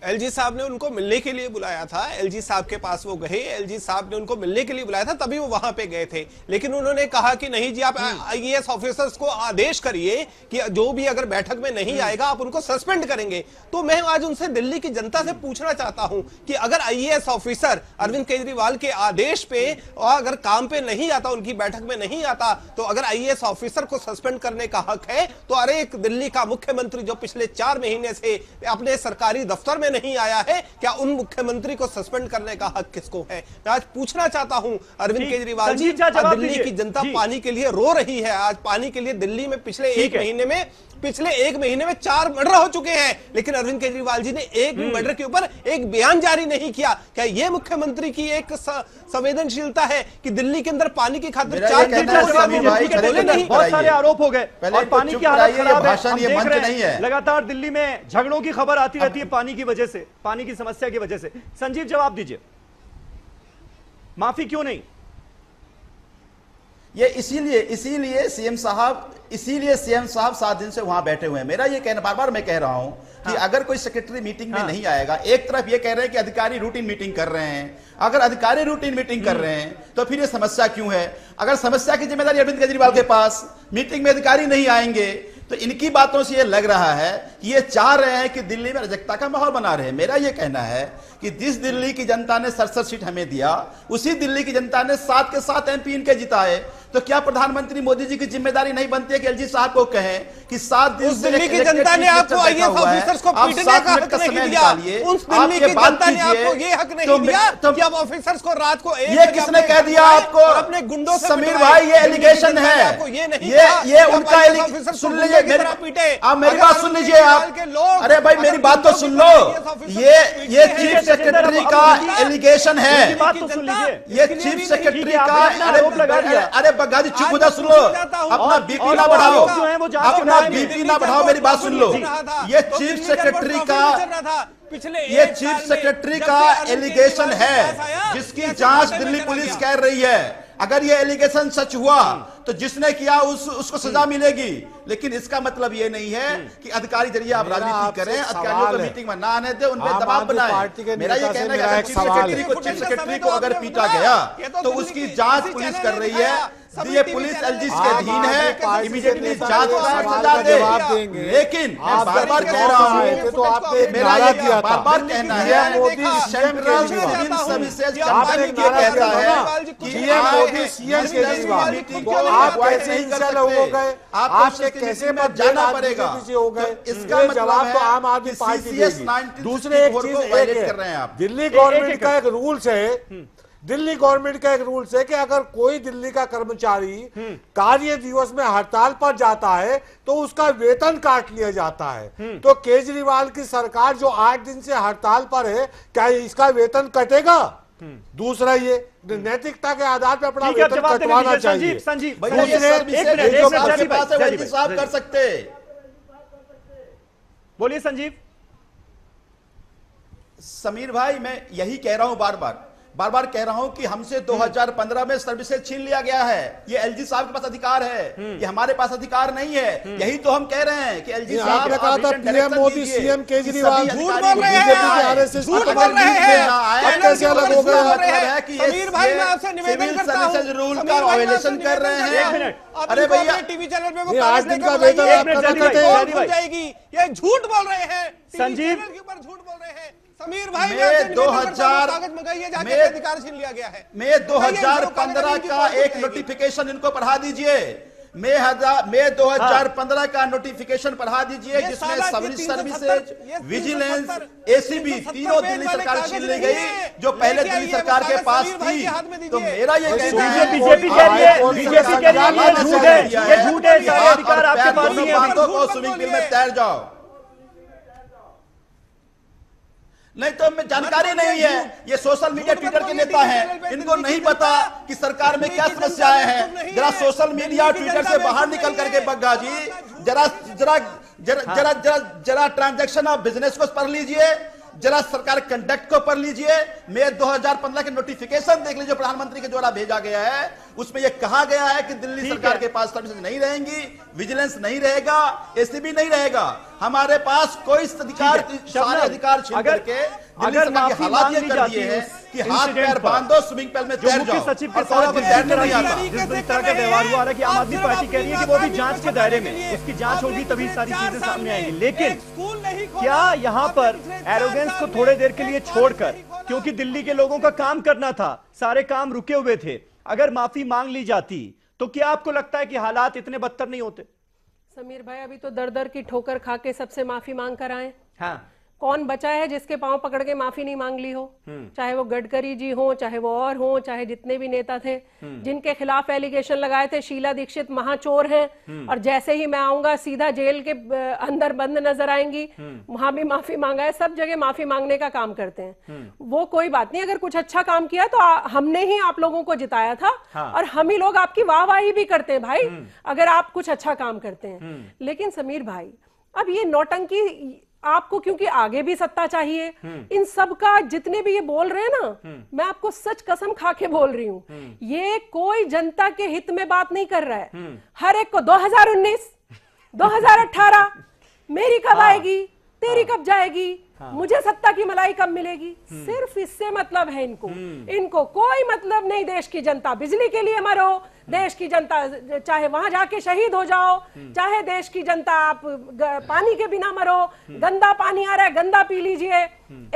Speaker 12: एलजी साहब ने उनको मिलने के लिए बुलाया था, एलजी साहब के पास वो गए, एलजी साहब ने उनको मिलने के लिए बुलाया था, तभी वो वहां पे गए थे। लेकिन उन्होंने कहा कि नहीं जी, आप आईएएस ऑफिसर्स को आदेश करिए कि जो भी अगर बैठक में नहीं आएगा आप उनको सस्पेंड करेंगे। तो मैं आज उनसे दिल्ली की जनता से पूछना चाहता हूं कि अगर आईएएस ऑफिसर अरविंद केजरीवाल के आदेश पे और अगर काम पे नहीं आता, उनकी बैठक में नहीं आता, तो अगर आईएएस ऑफिसर को सस्पेंड करने का हक है, तो अरे एक दिल्ली का मुख्यमंत्री जो पिछले 4 महीने से अपने सरकारी दफ्तर में नहीं आया है, क्या उन मुख्यमंत्री को सस्पेंड करने का हक किसको है? मैं आज पूछना चाहता हूं अरविंद केजरीवाल जी, दिल्ली की जनता पानी के लिए रो रही है। आज पानी के लिए दिल्ली में पिछले एक महीने में 4 मर्डर हो चुके हैं, लेकिन अरविंद केजरीवाल जी ने एक मर्डर के ऊपर एक बयान जारी नहीं किया। क्या यह मुख्यमंत्री की एक संवेदनशीलता है कि दिल्ली के अंदर पानी की खातिर 4
Speaker 1: बहुत सारे आरोप हो गए और पानी की हालत खराब है। लगातार दिल्ली में झगड़ों की खबर आती रहती है पानी की वजह से, पानी की समस्या की वजह से। संजीव, जवाब दीजिए। माफी क्यों नहीं?
Speaker 8: ये इसीलिए सीएम साहब 7 दिन से वहां बैठे हुए हैं। मेरा ये कहना, बार बार मैं कह रहा हूं कि अगर कोई सेक्रेटरी मीटिंग में नहीं आएगा, एक तरफ ये कह रहे हैं कि अधिकारी रूटीन मीटिंग कर रहे हैं, अगर अधिकारी रूटीन मीटिंग कर रहे हैं तो फिर ये समस्या क्यों है? अगर समस्या की जिम्मेदारी अरविंद केजरीवाल के पास, मीटिंग में अधिकारी नहीं आएंगे, तो इनकी बातों से ये लग रहा है कि ये चाह रहे हैं कि दिल्ली में अराजकता का माहौल बना रहे। मेरा ये कहना है कि जिस दिल्ली की जनता ने 67 सीट हमें दिया, उसी दिल्ली की जनता ने 7 के 7 MP इनके जिताए, तो क्या प्रधानमंत्री मोदी जी की जिम्मेदारी नहीं बनती है कि एलजी साहब को कहें कि 7 दिन
Speaker 12: उस दिल्ली की जनता ने आपको आईएएस ऑफिसर्स को पीटने का हक नहीं दिया, उस दिल्ली की जनता ने आपको ये हक नहीं दिया कि आप ऑफिसर्स को रात को
Speaker 8: ये किसने कह दिया आपको?
Speaker 12: अपने गुंडों से
Speaker 8: समीर भाई, ये एलिगेशन है, ये उनका सुन लीजिए, आप मेरी बात सुन लीजिए आप। अरे भाई मेरी बात तो सुन लो, ये चीफ सेक्रेटरी का एलिगेशन है, ये चीफ सेक्रेटरी का। अरे गाजी चुप हो जा, सुन लो, अपना बीपी ना बढ़ाओ, अपना बीपी ना बढ़ाओ, मेरी बात सुन लो। ये चीफ सेक्रेटरी का एलिगेशन है जिसकी जांच दिल्ली पुलिस कर रही है। अगर ये एलिगेशन सच हुआ तो जिसने किया उसको सजा मिलेगी, लेकिन इसका मतलब ये नहीं है कि अधिकारी जरिए आप राजनीति करें, अधिकारियों को मीटिंग में ना आने दे, उन पर दबाव बनाए। मेरा ये कहना है कि चीफ सेक्रेटरी को अगर पीटा गया तो उसकी जांच पुलिस कर रही है, ये पुलिस एलजी के अधीन है, इमीडिएटली जांच सजा दे। लेकिन मैं बार बार कह रहा हूं, मेरा ये बार बार कहना है, सेंट्रल सिविल सर्विसेज कंपनी ये कहता है कि
Speaker 11: मोदी सीएम केजरीवाल, आप कैसे इंसान हो गए, आपसे कैसे मत
Speaker 8: जाना पड़ेगा
Speaker 11: हो गए, इसका जवाब तो आम आदमी पार्टी देगी। दूसरे एक चीज कर रहे हैं आप, दिल्ली गवर्नमेंट का एक रूल्स है, दिल्ली गवर्नमेंट का एक रूल्स है कि अगर कोई दिल्ली का कर्मचारी कार्य दिवस में हड़ताल पर जाता है तो उसका वेतन काट लिया जाता है। तो केजरीवाल की सरकार जो 8 दिन से हड़ताल पर है, क्या इसका वेतन कटेगा? दूसरा, ये नैतिकता के आधार पर अपना वेतन कटवाना चाहिए।
Speaker 8: साहब कर सकते,
Speaker 1: बोलिए संजीव।
Speaker 8: समीर भाई, मैं यही कह रहा हूं, बार बार कह रहा हूं कि हमसे 2015 में सर्विसेज छीन लिया गया है। ये एलजी साहब के पास अधिकार है, ये हमारे पास अधिकार नहीं है। यही तो हम कह रहे हैं कि एलजी साहब
Speaker 11: ने कहा था पीएम मोदी सीएम केजरीवाल
Speaker 12: झूठ बोल रहे हैं, झूठ बोल रहे हैं,
Speaker 11: कैसे अलग हो गया
Speaker 8: कि
Speaker 12: समीर भाई मैं आपसे निवेदन करता हूं,
Speaker 8: रूल का वायलेशन कर रहे हैं।
Speaker 12: अरे भैया टीवी चैनल पे वो
Speaker 11: 8 दिन का वेतन
Speaker 12: हो जाएगी, ये झूठ बोल रहे हैं,
Speaker 1: संजीव
Speaker 12: के ऊपर झूठ बोल रहे हैं। समीर भाई
Speaker 8: में 2015 का एक नोटिफिकेशन इनको पढ़ा दीजिए, मई 2015 का नोटिफिकेशन पढ़ा दीजिए जिसमें सिविल सर्विसेज, विजिलेंस, एसीबी तीनों दिल्ली सरकार छीन ली गई जो पहले दिल्ली सरकार के पास थी। तो मेरा ये कहना है,
Speaker 1: बीजेपी कह रही है ये झूठ है, ये झूठ है, सारे अधिकार आपके पास नहीं है।
Speaker 8: बातों को स्विमिंग पूल में तैर जाओ, नहीं तो हमें जानकारी नहीं है। ये सोशल मीडिया ट्विटर के नेता हैं, इनको नहीं पता कि सरकार में क्या समस्याएं हैं। जरा सोशल मीडिया ट्विटर से बाहर निकल करके बग्गा जी जरा ट्रांजैक्शन ऑफ बिजनेस को पढ़ लीजिए, जरा सरकार कंडक्ट को पढ़ लीजिए, मई 2015 के नोटिफिकेशन देख लीजिए प्रधानमंत्री के द्वारा भेजा गया है। उसमें यह कहा गया है कि दिल्ली सरकार के पास सर्विसेज नहीं रहेंगी, विजिलेंस नहीं रहेगा, एसीबी नहीं रहेगा, हमारे पास कोई अधिकार, सारे अधिकार छीन करके
Speaker 1: अगर माफी मांग ली जाती है
Speaker 8: कि हाथ पैर बांधो, स्विमिंग पूल में तैर जाओ।
Speaker 1: सचिव के साथ जिस तरह का व्यवहार हुआ है कि आम आदमी पार्टी कह रही है कि वो भी जांच के दायरे में, उसकी जांच होगी तभी सारी चीजें सामने आएंगी। लेकिन क्या यहाँ पर एरोगेंस को थोड़े देर के लिए छोड़कर, क्योंकि दिल्ली के लोगों का काम करना था, सारे काम रुके हुए थे, अगर माफी मांग ली जाती तो क्या आपको लगता है कि हालात इतने बदतर नहीं होते?
Speaker 13: समीर भाई, अभी तो दर दर की ठोकर खा के सबसे माफी मांग कर आए।
Speaker 1: हाँ,
Speaker 13: कौन बचा है जिसके पांव पकड़ के माफी नहीं मांग ली हो? चाहे वो गडकरी जी हो, चाहे वो और हो, चाहे जितने भी नेता थे जिनके खिलाफ एलिगेशन लगाए थे, शीला दीक्षित महाचोर हैं और जैसे ही मैं आऊंगा सीधा जेल के अंदर बंद नजर आएंगी, वहां भी माफी मांगा है। सब जगह माफी मांगने का काम करते हैं। वो कोई बात नहीं, अगर कुछ अच्छा काम किया तो हमने ही आप लोगों को जिताया था और हम ही लोग आपकी वाहवाही भी करते हैं भाई, अगर आप कुछ अच्छा काम करते हैं। लेकिन समीर भाई, अब ये नौटंकी आपको क्योंकि आगे भी सत्ता चाहिए, इन सब का जितने भी ये बोल रहे हैं ना, मैं आपको सच कसम खा के बोल रही हूँ, ये कोई जनता के हित में बात नहीं कर रहा है। हर एक को 2019, 2018 मेरी कब आएगी, तेरी कब जाएगी, मुझे सत्ता की मलाई कब मिलेगी, सिर्फ इससे मतलब है इनको। इनको कोई मतलब नहीं देश की जनता, बिजली के लिए मरो, देश की जनता चाहे वहां जाके शहीद हो जाओ, चाहे देश की जनता आप पानी के बिना मरो, गंदा पानी आ रहा है गंदा पी लीजिए।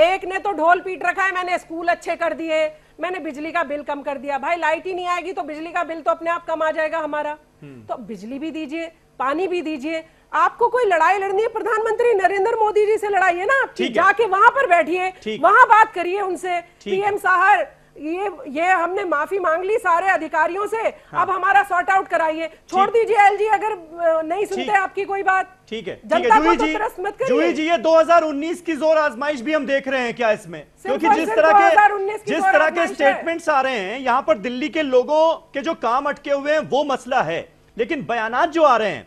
Speaker 13: एक ने तो ढोल पीट रखा है, मैंने स्कूल अच्छे कर दिए, मैंने बिजली का बिल कम कर दिया। भाई लाइट ही नहीं आएगी तो बिजली का बिल तो अपने आप कम आ जाएगा हमारा। तो बिजली भी दीजिए, पानी भी दीजिए। आपको कोई लड़ाई लड़नी है, प्रधानमंत्री नरेंद्र मोदी जी से लड़ाई है ना, आप जाके वहां पर बैठिए, वहां बात करिए उनसे, पीएम साहब ये हमने माफी मांग ली सारे अधिकारियों से, अब हमारा सॉर्ट आउट कराइए। छोड़ दीजिए एलजी, अगर नहीं सुनते आपकी कोई बात।
Speaker 1: ठीक है
Speaker 13: जनता को तो त्रस्त मत करिए।
Speaker 1: जूही जी, ये 2019 की जोर आजमाइश भी हम देख रहे हैं क्या इसमें? क्योंकि जिस तरह के स्टेटमेंट्स आ रहे हैं यहाँ पर, दिल्ली के लोगों के जो काम अटके हुए हैं वो मसला है, लेकिन बयानात जो आ रहे हैं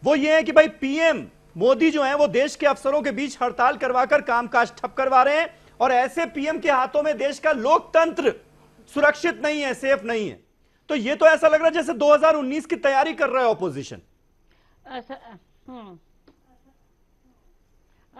Speaker 1: वो ये है कि भाई पीएम मोदी जो है वो देश के अफसरों के बीच हड़ताल करवाकर कामकाज ठप करवा रहे हैं, और ऐसे पीएम के हाथों में देश का लोकतंत्र सुरक्षित नहीं है, सेफ नहीं है। तो ये तो ऐसा लग रहा है जैसे 2019 की तैयारी कर रहा है ऑपोजिशन।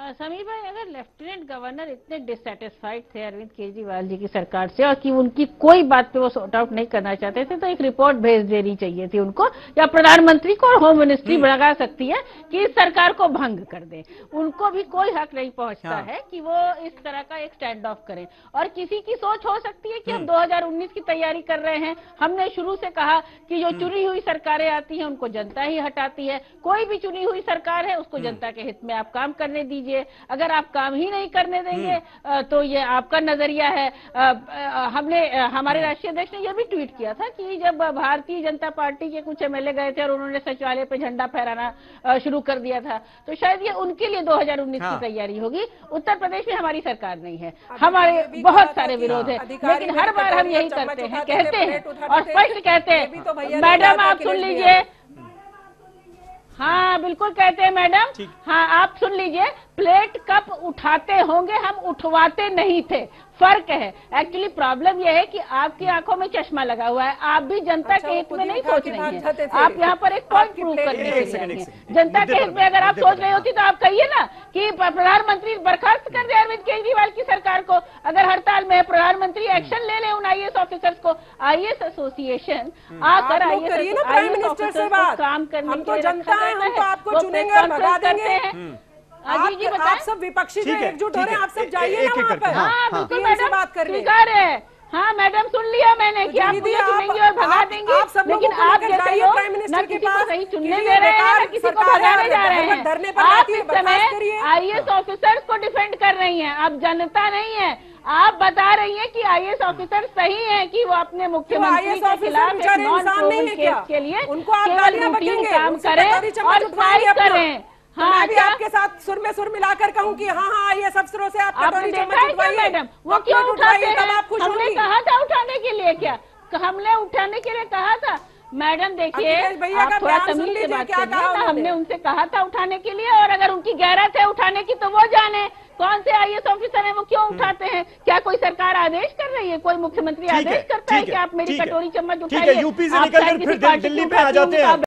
Speaker 9: समीर भाई, अगर लेफ्टिनेंट गवर्नर इतने डिससेटिस्फाइड थे अरविंद केजरीवाल जी की सरकार से और कि उनकी कोई बात पे वो सॉर्ट आउट नहीं करना चाहते थे, तो एक रिपोर्ट भेज देनी चाहिए थी उनको, या प्रधानमंत्री को और होम मिनिस्ट्री लगा सकती है कि इस सरकार को भंग कर दे। उनको भी कोई हक नहीं पहुंचता है कि वो इस तरह का एक स्टैंड ऑफ करें। और किसी की सोच हो सकती है कि हम 2019 की तैयारी कर रहे हैं, हमने शुरू से कहा कि जो चुनी हुई सरकारें आती हैं उनको जनता ही हटाती है, कोई भी चुनी हुई सरकार है उसको जनता के हित में आप काम करने दीजिए। अगर आप काम ही नहीं करने देंगे तो ये आपका नजरिया है। हमारे राष्ट्रीय अध्यक्ष ने यह भी ट्वीट किया था कि जब भारतीय जनता पार्टी के कुछ एमएलए गए थे और उन्होंने सचिवालय पे झंडा फहराना शुरू कर दिया था, तो शायद ये उनके लिए 2019 की तैयारी होगी। उत्तर प्रदेश में हमारी सरकार नहीं है, हमारे बहुत सारे विरोध है, लेकिन हर बार हम यही करते हैं, कहते हैं और स्पष्ट कहते हैं, मैडम आप सुन लीजिए। हाँ बिल्कुल कहते हैं मैडम, हाँ आप सुन लीजिए, प्लेट कप उठाते होंगे, हम उठवाते नहीं थे, फर्क है। एक्चुअली प्रॉब्लम यह है कि आपकी आंखों में चश्मा लगा हुआ है, आप भी जनता के हित में नहीं सोच रही हैं। आप यहाँ पर एक पॉइंट प्रूव करने के लिए आए हैं। जनता के हित में अगर आप सोच रही होती तो आप कहिए ना कि प्रधानमंत्री बर्खास्त कर दे अरविंद केजरीवाल की सरकार को, अगर हड़ताल में प्रधानमंत्री एक्शन ले ले उन आईएएस ऑफिसर्स को। आईएएस एसोसिएशन आकर आईएएस ऑफिसर को काम करने के लिए रखा गया है।
Speaker 13: आप सब विपक्षी जो एकजुट हो रहे हैं, आप सब जाइए ना वहाँ पर।
Speaker 9: हाँ बिल्कुल मैडम, बात कर रहे हैं। हाँ मैडम सुन लिया मैंने कि आप मुझे चुनेंगे और भगा देंगे, लेकिन आप जैसे लोग न किसी को सही चुनने दे रहे हैं, न किसी को भगाने जा रहे हैं। आप इस समय आईएएस ऑफिसर्स को डिफेंड कर रही हैं, आप जनता नहीं है। आप बता रही हैं कि आईएएस ऑफिसर सही हैं कि वो अपने मुख्यमंत्री के खिलाफ एक नॉन प्रूवन केस के लिए केवल रूटीन काम करें और फाइट करें।
Speaker 13: हाँ, मैं भी आपके साथ सुर में सुर मिलाकर कहूँ कि हाँ ये सब अफसरों से
Speaker 9: आपने देखा है क्या मैडम, वो क्यों उठाते हैं? हमने कहा था उठाने के लिए, क्या हमने उठाने के लिए कहा था? मैडम देखिए, आप थोड़ा तमीज से बात करिए ना। हमने उनसे कहा था उठाने के लिए, और अगर उनकी गैरत है उठाने की तो वो जाने कौन से आईएएस ऑफिसर हैं, वो क्यों उठाते हैं? क्या कोई सरकार आदेश कर रही है, कोई मुख्यमंत्री आदेश करता है कि आप मेरी कटोरी चम्मच उठाइए?
Speaker 1: यूपी से निकलकर फिर दिल्ली पे आ जाते हैं।